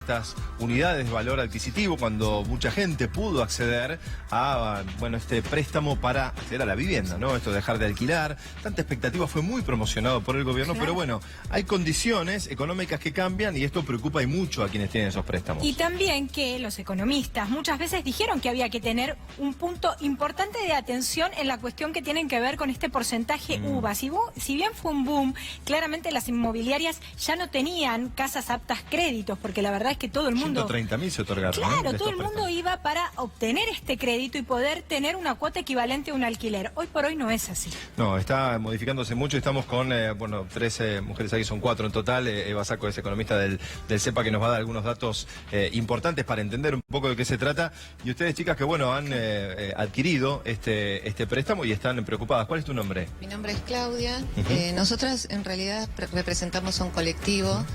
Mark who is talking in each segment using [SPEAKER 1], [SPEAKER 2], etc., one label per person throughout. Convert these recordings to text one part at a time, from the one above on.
[SPEAKER 1] estas unidades de valor adquisitivo, cuando mucha gente pudo acceder a, bueno, este préstamo para acceder a la vivienda, ¿no? Esto de dejar de alquilar. Tanta expectativa, fue muy promocionado por el gobierno, claro. Pero bueno, hay condiciones económicas que cambian y esto preocupa y mucho a quienes tienen esos préstamos.
[SPEAKER 2] Y también que los economistas muchas veces dijeron que había que tener un punto importante de atención en la cuestión que tienen que ver con este porcentaje UVA. Si bien fue un boom, claramente las inmobiliarias ya no tenían casas aptas créditos, porque la verdad es que todo el mundo...
[SPEAKER 1] 130.000 se otorgaron.
[SPEAKER 2] Claro, todo el mundo iba para obtener este crédito y poder tener una cuota equivalente a un alquiler. Hoy por hoy no es así.
[SPEAKER 1] No, está modificándose mucho. Estamos con, bueno, 13 mujeres aquí, son 4 en total. Eva Sacco es economista del CEPA, que nos va a dar algunos datos importantes para entender un poco de qué se trata. Y ustedes, chicas, que bueno, han adquirido este préstamo y están preocupadas. ¿Cuál es tu nombre?
[SPEAKER 3] Mi nombre es Claudia. Nosotras en realidad representamos a un colectivo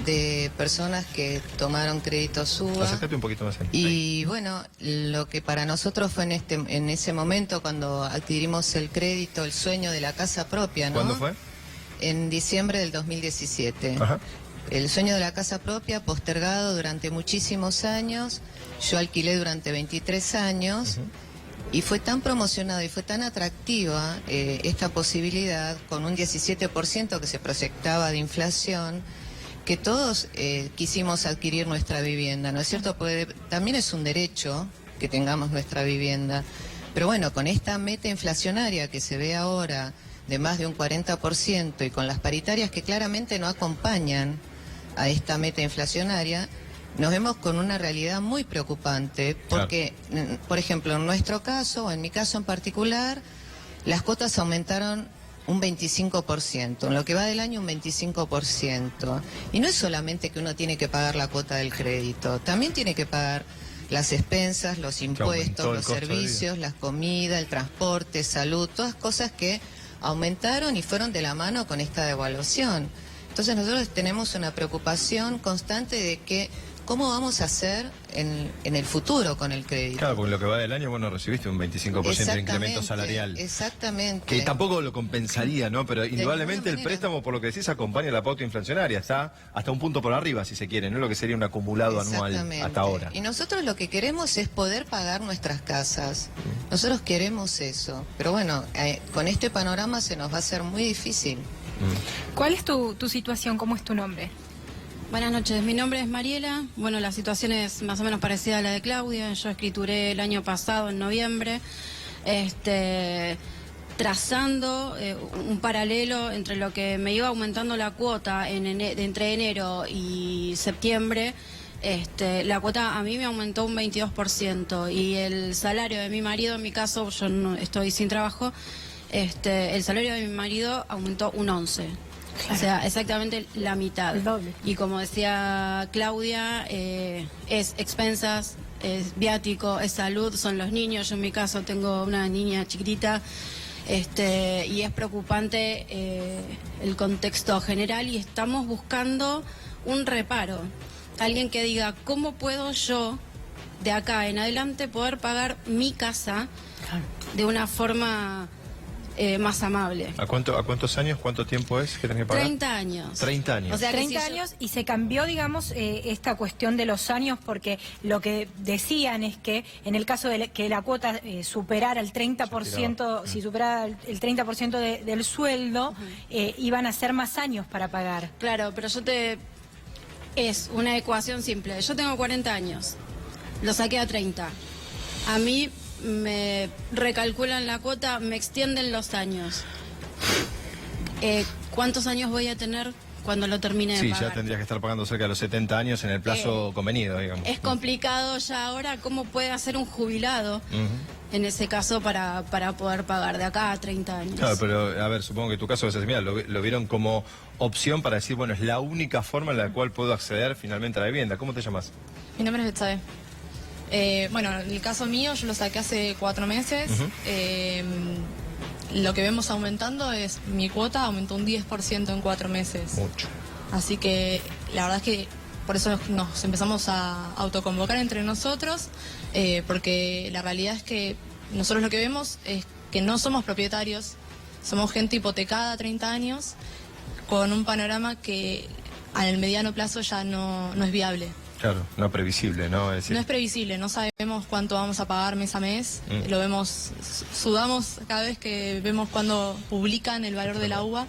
[SPEAKER 3] de personas que tomaron créditos UVA.
[SPEAKER 1] Acércate un poquito más ahí.
[SPEAKER 3] Y bueno, lo que para nosotros fue en ese momento cuando adquirimos el crédito, el sueño de la casa propia, ¿no?
[SPEAKER 1] ¿Cuándo fue?
[SPEAKER 3] En diciembre del 2017.
[SPEAKER 1] Ajá.
[SPEAKER 3] El sueño de la casa propia postergado durante muchísimos años. Yo alquilé durante 23 años. Y fue tan promocionado y fue tan atractiva esta posibilidad, con un 17% que se proyectaba de inflación, que todos quisimos adquirir nuestra vivienda, ¿no es cierto? Porque también es un derecho que tengamos nuestra vivienda. Pero bueno, con esta meta inflacionaria que se ve ahora de más de un 40% y con las paritarias que claramente no acompañan a esta meta inflacionaria, nos vemos con una realidad muy preocupante porque, por ejemplo, en nuestro caso, o en mi caso en particular, las cuotas aumentaron un 25%, en lo que va del año un 25%. Y no es solamente que uno tiene que pagar la cuota del crédito, también tiene que pagar las expensas, los impuestos, los servicios, la comida, el transporte, salud, todas cosas que aumentaron y fueron de la mano con esta devaluación. Entonces nosotros tenemos una preocupación constante de que ¿cómo vamos a hacer en el futuro con el crédito?
[SPEAKER 1] Claro, porque lo que va del año, bueno, recibiste un 25% de incremento salarial.
[SPEAKER 3] Exactamente.
[SPEAKER 1] Que tampoco lo compensaría, ¿no? Pero indudablemente el préstamo, por lo que decís, acompaña la pauta inflacionaria. Está hasta un punto por arriba, si se quiere, no es lo que sería un acumulado anual hasta ahora.
[SPEAKER 3] Y nosotros lo que queremos es poder pagar nuestras casas. Nosotros queremos eso. Pero bueno, con este panorama se nos va a hacer muy difícil.
[SPEAKER 2] ¿Cuál es tu situación? ¿Cómo es tu nombre?
[SPEAKER 4] Buenas noches, mi nombre es Mariela. Bueno, la situación es más o menos parecida a la de Claudia. Yo escrituré el año pasado, en noviembre, trazando un paralelo entre lo que me iba aumentando la cuota entre enero y septiembre. La cuota a mí me aumentó un 22% y el salario de mi marido, en mi caso, yo no estoy sin trabajo, el salario de mi marido aumentó un 11%. Claro. O sea, exactamente la mitad.
[SPEAKER 2] El doble.
[SPEAKER 4] Y como decía Claudia, es expensas, es viático, es salud, son los niños. Yo en mi caso tengo una niña chiquitita, y es preocupante el contexto general y estamos buscando un reparo. Alguien que diga, ¿cómo puedo yo de acá en adelante poder pagar mi casa de una forma más amable?
[SPEAKER 1] ¿A cuántos años, cuánto tiempo es que tenés que pagar?
[SPEAKER 4] 30 años.
[SPEAKER 1] 30 años.
[SPEAKER 2] O sea, 30 años y se cambió, digamos, esta cuestión de los años, porque lo que decían es que en el caso de que la cuota superara el 30%, si superara el 30% del sueldo, iban a ser más años para pagar.
[SPEAKER 4] Claro, pero es una ecuación simple. Yo tengo 40 años, lo saqué a 30. A mí me recalculan la cuota, me extienden los años. ¿Cuántos años voy a tener cuando lo termine de pagar?
[SPEAKER 1] Sí, ya tendrías que estar pagando cerca de los 70 años en el plazo convenido, digamos.
[SPEAKER 4] Es complicado ya ahora. ¿Cómo puede hacer un jubilado en ese caso para poder pagar de acá a 30 años?
[SPEAKER 1] Claro, pero a ver, supongo que tu caso es así, mira, lo vieron como opción para decir, bueno, es la única forma en la cual puedo acceder finalmente a la vivienda. ¿Cómo te llamas?
[SPEAKER 5] Mi nombre es Betsabe. Bueno, en el caso mío yo lo saqué hace 4 meses. Lo que vemos aumentando es, mi cuota aumentó un 10% en 4 meses.
[SPEAKER 1] Mucho.
[SPEAKER 5] Así que la verdad es que por eso nos empezamos a autoconvocar entre nosotros, porque la realidad es que nosotros lo que vemos es que no somos propietarios, somos gente hipotecada a 30 años, con un panorama que al mediano plazo ya no es viable.
[SPEAKER 1] Claro, no previsible, ¿no? Es decir,
[SPEAKER 5] No es previsible, no sabemos cuánto vamos a pagar mes a mes, lo vemos, sudamos cada vez que vemos cuando publican el valor de la uva.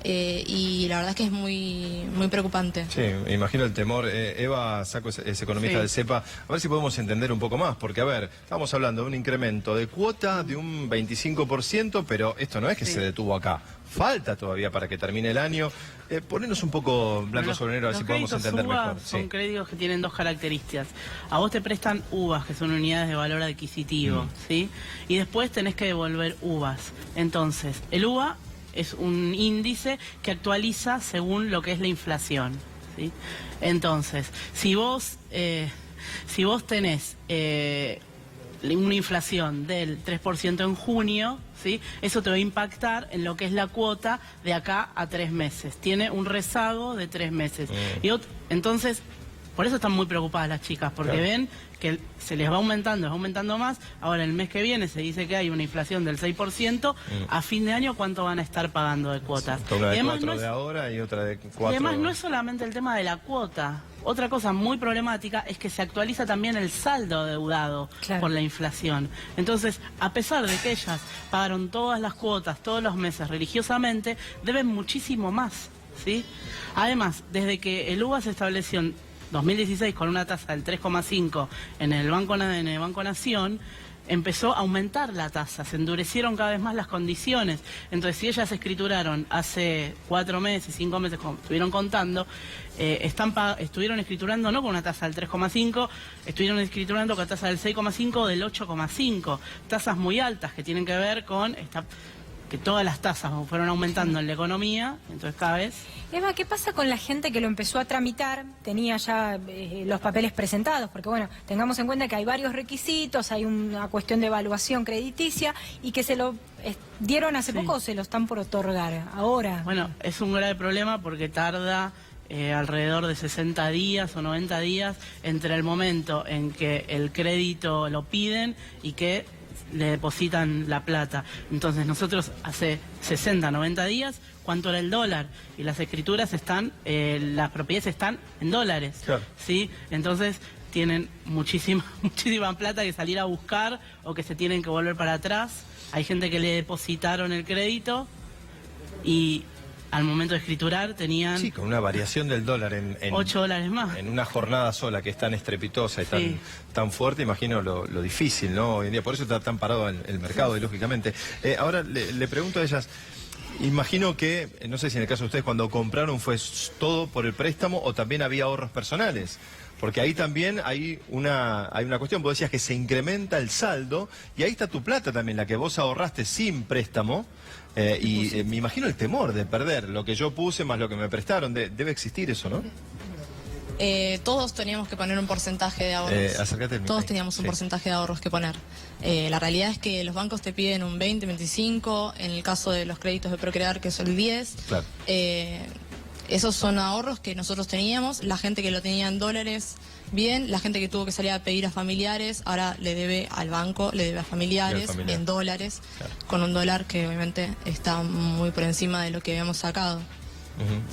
[SPEAKER 5] Y la verdad es que es muy preocupante.
[SPEAKER 1] sí, me imagino el temor. Eva Sacco es economista del CEPA. A ver si podemos entender un poco más, porque a ver, estamos hablando de un incremento de cuota de un 25%, pero esto no es que se detuvo acá. Falta todavía para que termine el año. Ponernos un poco blanco sobre negro, a ver si podemos entender mejor.
[SPEAKER 6] Son créditos que tienen dos características. A vos te prestan uvas, que son unidades de valor adquisitivo, ¿sí? Y después tenés que devolver uvas. Entonces, el uva es un índice que actualiza según lo que es la inflación, ¿sí? Entonces, si vos tenés una inflación del 3% en junio, ¿sí? Eso te va a impactar en lo que es la cuota de acá a 3 meses. Tiene un rezago de 3 meses. Y entonces, por eso están muy preocupadas las chicas, porque ven que se les va aumentando más. Ahora, el mes que viene se dice que hay una inflación del 6%. A fin de año, ¿cuánto van a estar pagando de cuotas?
[SPEAKER 1] Una de
[SPEAKER 6] además,
[SPEAKER 1] 4 de ahora y otra de 4.
[SPEAKER 6] Y además no es solamente el tema de la cuota. Otra cosa muy problemática es que se actualiza también el saldo deudado por la inflación. Entonces, a pesar de que ellas pagaron todas las cuotas todos los meses religiosamente, deben muchísimo más, ¿sí? Además, desde que el UVA se estableció en 2016 con una tasa del 3,5 en el Banco Nación, empezó a aumentar la tasa, se endurecieron cada vez más las condiciones. Entonces, si ellas escrituraron hace 4 meses, 5 meses, como estuvieron contando, estuvieron escriturando no con una tasa del 3,5, estuvieron escriturando con tasa del 6,5 o del 8,5, tasas muy altas que tienen que ver con que todas las tasas fueron aumentando en la economía, entonces cada vez...
[SPEAKER 2] Eva, ¿qué pasa con la gente que lo empezó a tramitar, tenía ya los papeles presentados? Porque bueno, tengamos en cuenta que hay varios requisitos, hay una cuestión de evaluación crediticia y que se lo dieron hace poco o se lo están por otorgar ahora.
[SPEAKER 6] Bueno, es un grave problema porque tarda alrededor de 60 días o 90 días entre el momento en que el crédito lo piden y que le depositan la plata. Entonces nosotros hace 60, 90 días, ¿cuánto era el dólar? Y las escrituras las propiedades están en dólares, ¿sí? Entonces tienen muchísima plata que salir a buscar o que se tienen que volver para atrás. Hay gente que le depositaron el crédito y al momento de escriturar tenían...
[SPEAKER 1] Sí, con una variación del dólar en
[SPEAKER 6] $8 más.
[SPEAKER 1] En una jornada sola que es tan estrepitosa y tan fuerte, imagino lo difícil, ¿no? Hoy en día, por eso está tan parado el mercado, y lógicamente. Ahora le pregunto a ellas, imagino que, no sé si en el caso de ustedes, cuando compraron fue todo por el préstamo o también había ahorros personales. Porque ahí también hay una cuestión, vos decías que se incrementa el saldo y ahí está tu plata también, la que vos ahorraste sin préstamo. Me imagino el temor de perder lo que yo puse más lo que me prestaron. Debe existir eso, ¿no?
[SPEAKER 5] Todos teníamos que poner un porcentaje de ahorros.
[SPEAKER 1] Acércate al micrófono.
[SPEAKER 5] Todos teníamos un porcentaje de ahorros que poner. La realidad es que los bancos te piden un 20, 25, en el caso de los créditos de Procrear, que es el 10.
[SPEAKER 1] Claro.
[SPEAKER 5] Esos son ahorros que nosotros teníamos. La gente que lo tenía en dólares, bien. La gente que tuvo que salir a pedir a familiares, ahora le debe al banco, le debe a familiares en dólares, con un dólar que obviamente está muy por encima de lo que habíamos sacado.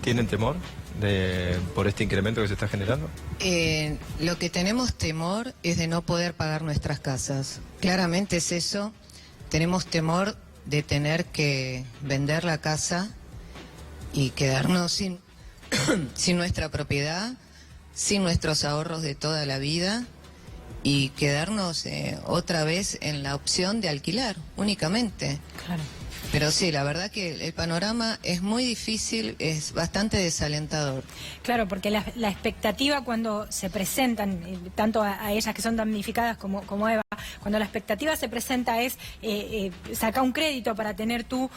[SPEAKER 1] ¿Tienen temor por este incremento que se está generando?
[SPEAKER 3] Lo que tenemos temor es de no poder pagar nuestras casas. Claramente es eso. Tenemos temor de tener que vender la casa y quedarnos sin nuestra propiedad, sin nuestros ahorros de toda la vida y quedarnos otra vez en la opción de alquilar únicamente.
[SPEAKER 2] Claro.
[SPEAKER 3] Pero sí, la verdad que el panorama es muy difícil, es bastante desalentador.
[SPEAKER 2] Claro, porque la expectativa cuando se presentan, tanto a ellas que son damnificadas como a Eva, cuando la expectativa se presenta es sacar un crédito para tener tu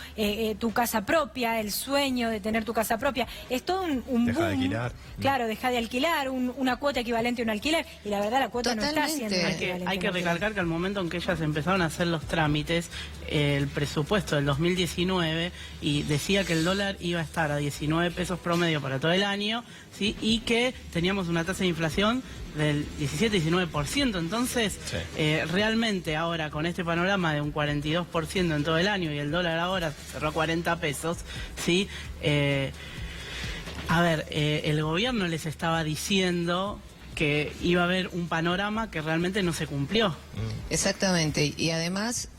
[SPEAKER 2] casa propia, el sueño de tener tu casa propia. Es todo un
[SPEAKER 1] deja
[SPEAKER 2] boom.
[SPEAKER 1] de alquilar.
[SPEAKER 2] Claro, deja de alquilar, una cuota equivalente a un alquiler. Y la verdad la cuota
[SPEAKER 3] Totalmente.
[SPEAKER 2] no está siendo equivalente.
[SPEAKER 6] Hay que recalcar que al momento en que ellas empezaron a hacer los trámites, el presupuesto del 2019 y decía que el dólar iba a estar a 19 pesos promedio para todo el año, ¿sí? Y que teníamos una tasa de inflación del 17-19%. Entonces, realmente ahora con este panorama de un 42% en todo el año y el dólar ahora cerró a 40 pesos, ¿sí? El gobierno les estaba diciendo que iba a haber un panorama que realmente no se cumplió.
[SPEAKER 3] Exactamente, y además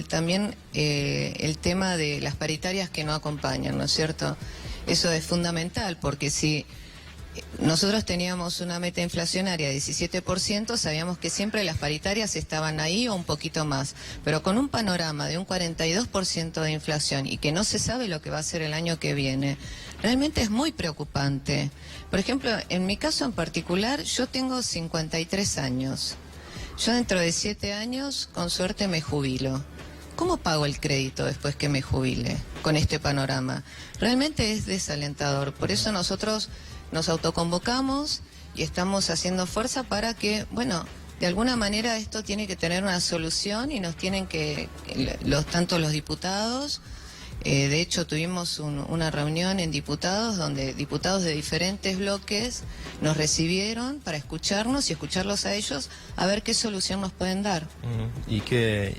[SPEAKER 3] también el tema de las paritarias que no acompañan, ¿no es cierto? Eso es fundamental, porque si nosotros teníamos una meta inflacionaria de 17%, sabíamos que siempre las paritarias estaban ahí o un poquito más, pero con un panorama de un 42% de inflación y que no se sabe lo que va a ser el año que viene, realmente es muy preocupante. Por ejemplo, en mi caso en particular, yo tengo 53 años. Yo dentro de 7 años, con suerte, me jubilo. ¿Cómo pago el crédito después que me jubile con este panorama? Realmente es desalentador. Por eso nosotros nos autoconvocamos y estamos haciendo fuerza para que, bueno, de alguna manera esto tiene que tener una solución y nos tienen que, tanto los diputados, de hecho tuvimos una reunión en diputados donde diputados de diferentes bloques nos recibieron para escucharnos y escucharlos a ellos a ver qué solución nos pueden dar.
[SPEAKER 1] ¿Y qué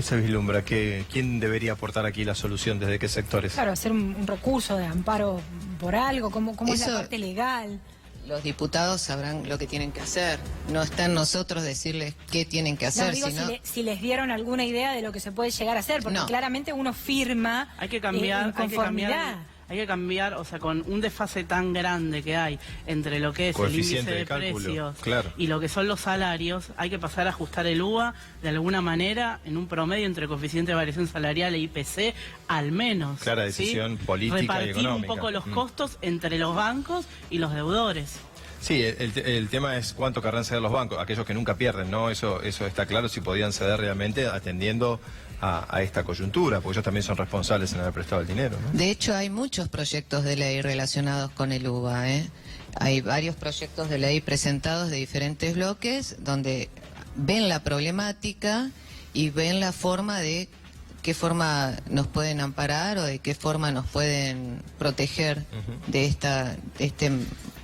[SPEAKER 1] se vislumbra? ¿Quién debería aportar aquí la solución? ¿Desde qué sectores?
[SPEAKER 2] Claro, hacer un recurso de amparo por algo, ¿cómo es
[SPEAKER 3] Eso,
[SPEAKER 2] la parte legal?
[SPEAKER 3] Los diputados sabrán lo que tienen que hacer. No está en nosotros decirles qué tienen que hacer.
[SPEAKER 2] No, digo,
[SPEAKER 3] sino...
[SPEAKER 2] si les dieron alguna idea de lo que se puede llegar a hacer, porque
[SPEAKER 3] No.
[SPEAKER 2] Claramente uno firma
[SPEAKER 6] Hay que cambiar,
[SPEAKER 2] inconformidad.
[SPEAKER 6] hay que cambiar, o sea, con un desfase tan grande que hay entre lo que es el índice
[SPEAKER 1] Coeficiente
[SPEAKER 6] de
[SPEAKER 1] de cálculo,
[SPEAKER 6] precios
[SPEAKER 1] claro.
[SPEAKER 6] y lo que son los salarios, hay que pasar a ajustar el UVA de alguna manera en un promedio entre coeficiente de variación salarial e IPC, al menos.
[SPEAKER 1] Clara decisión política y
[SPEAKER 6] Repartir
[SPEAKER 1] económica.
[SPEAKER 6] un poco los costos entre los bancos y los deudores.
[SPEAKER 1] Sí, el tema es cuánto querrán ceder los bancos, aquellos que nunca pierden, ¿no? Eso está claro, si podían ceder realmente atendiendo a esta coyuntura, porque ellos también son responsables en haber prestado el dinero, ¿no?
[SPEAKER 3] De hecho, hay muchos proyectos de ley relacionados con el UVA, ¿eh? Hay varios proyectos de ley presentados de diferentes bloques donde ven la problemática y ven la forma de qué forma nos pueden amparar o de qué forma nos pueden proteger de esta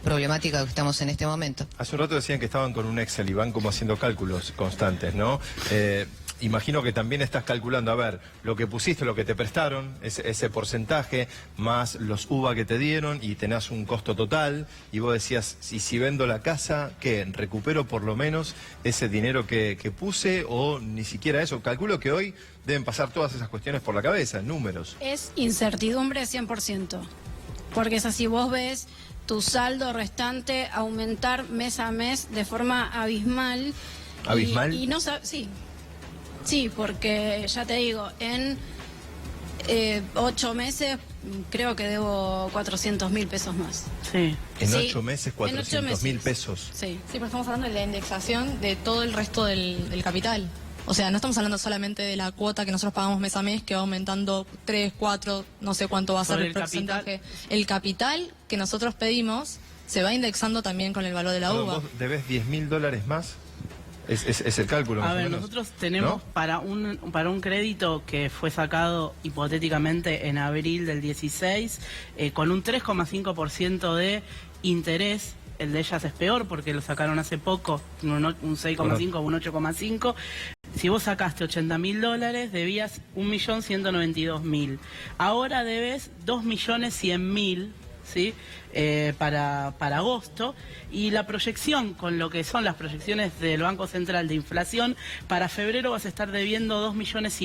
[SPEAKER 3] problemática que estamos en este momento.
[SPEAKER 1] Hace un rato decían que estaban con un Excel y van como haciendo cálculos constantes, ¿no? Imagino que también estás calculando, a ver, lo que pusiste, lo que te prestaron, ese porcentaje, más los UVA que te dieron y tenés un costo total, y vos decías, si vendo la casa, ¿qué? ¿Recupero por lo menos ese dinero que puse o ni siquiera eso? Calculo que hoy deben pasar todas esas cuestiones por la cabeza, números.
[SPEAKER 4] Es incertidumbre 100%, porque es así, vos ves tu saldo restante aumentar mes a mes de forma abismal.
[SPEAKER 1] ¿Abismal?
[SPEAKER 4] Y no sí. Sí, porque ya te digo, en 8 meses creo que debo 400.000 pesos más.
[SPEAKER 6] Sí.
[SPEAKER 1] En
[SPEAKER 4] Sí,
[SPEAKER 1] 8 meses,
[SPEAKER 4] en 8
[SPEAKER 1] 400.000
[SPEAKER 4] meses.
[SPEAKER 1] pesos.
[SPEAKER 4] Sí.
[SPEAKER 5] Sí, pero estamos hablando de la indexación de todo el resto del capital. O sea, no estamos hablando solamente de la cuota que nosotros pagamos mes a mes, que va aumentando 3, 4, no sé cuánto va a ser
[SPEAKER 6] Sobre
[SPEAKER 5] el
[SPEAKER 6] el
[SPEAKER 5] porcentaje. El capital que nosotros pedimos se va indexando también con el valor de la
[SPEAKER 1] Perdón,
[SPEAKER 5] uva.
[SPEAKER 1] ¿vos debés $10.000 más? Es el cálculo, más
[SPEAKER 6] A
[SPEAKER 1] o
[SPEAKER 6] ver,
[SPEAKER 1] menos,
[SPEAKER 6] nosotros tenemos
[SPEAKER 1] ¿no?
[SPEAKER 6] para un crédito que fue sacado hipotéticamente en abril del 16, con un 3,5% de interés. El de ellas es peor porque lo sacaron hace poco, un 6,5 o un 8,5. Si vos sacaste $80.000, debías 1.192.000. Ahora debes 2.100.000, ¿sí? Para agosto, y la proyección, con lo que son las proyecciones del Banco Central de inflación, para febrero vas a estar debiendo 2,5 millones.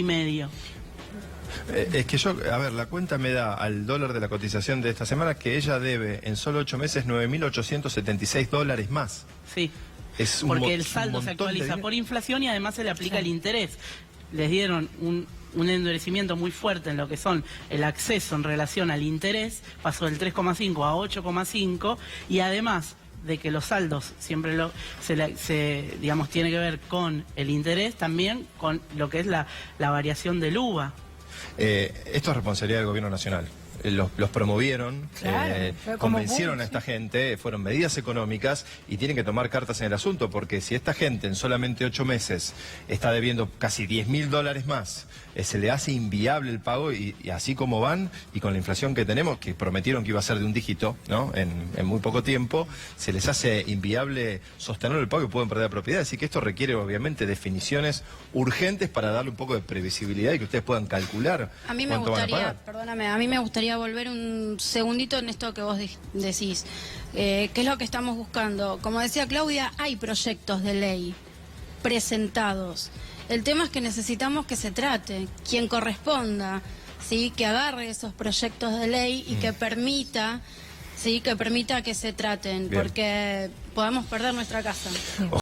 [SPEAKER 1] Es que yo, a ver, la cuenta me da al dólar de la cotización de esta semana que ella debe en solo 8 meses $9.876 más.
[SPEAKER 6] Sí,
[SPEAKER 1] Es
[SPEAKER 6] porque el saldo
[SPEAKER 1] un
[SPEAKER 6] se
[SPEAKER 1] montón de
[SPEAKER 6] actualiza
[SPEAKER 1] dinero.
[SPEAKER 6] por inflación y además se le aplica el interés. Les dieron un endurecimiento muy fuerte en lo que son el acceso en relación al interés, pasó del 3,5 a 8,5, y además de que los saldos siempre digamos, tiene que ver con el interés, también con lo que es la variación del UVA.
[SPEAKER 1] Esto es responsabilidad del gobierno nacional. Los promovieron,
[SPEAKER 2] Claro, fue como
[SPEAKER 1] convencieron
[SPEAKER 2] boom,
[SPEAKER 1] a esta
[SPEAKER 2] sí.
[SPEAKER 1] gente, fueron medidas económicas y tienen que tomar cartas en el asunto, porque si esta gente en solamente 8 meses está debiendo casi $10.000 más, se le hace inviable el pago y así como van, y con la inflación que tenemos, que prometieron que iba a ser de un dígito, ¿no? En muy poco tiempo, se les hace inviable sostener el pago y pueden perder propiedad. Así que esto requiere obviamente definiciones urgentes para darle un poco de previsibilidad y que ustedes puedan calcular
[SPEAKER 4] A mí me
[SPEAKER 1] cuánto van a
[SPEAKER 4] gustaría,
[SPEAKER 1] pagar.
[SPEAKER 4] perdóname, a mí me gustaría quería volver un segundito en esto que vos decís. ¿Qué es lo que estamos buscando? Como decía Claudia, hay proyectos de ley presentados. El tema es que necesitamos que se trate, quien corresponda, ¿sí? Que agarre esos proyectos de ley y que permita, ¿sí? Que permita que se traten,
[SPEAKER 1] Bien.
[SPEAKER 4] porque podemos perder nuestra casa.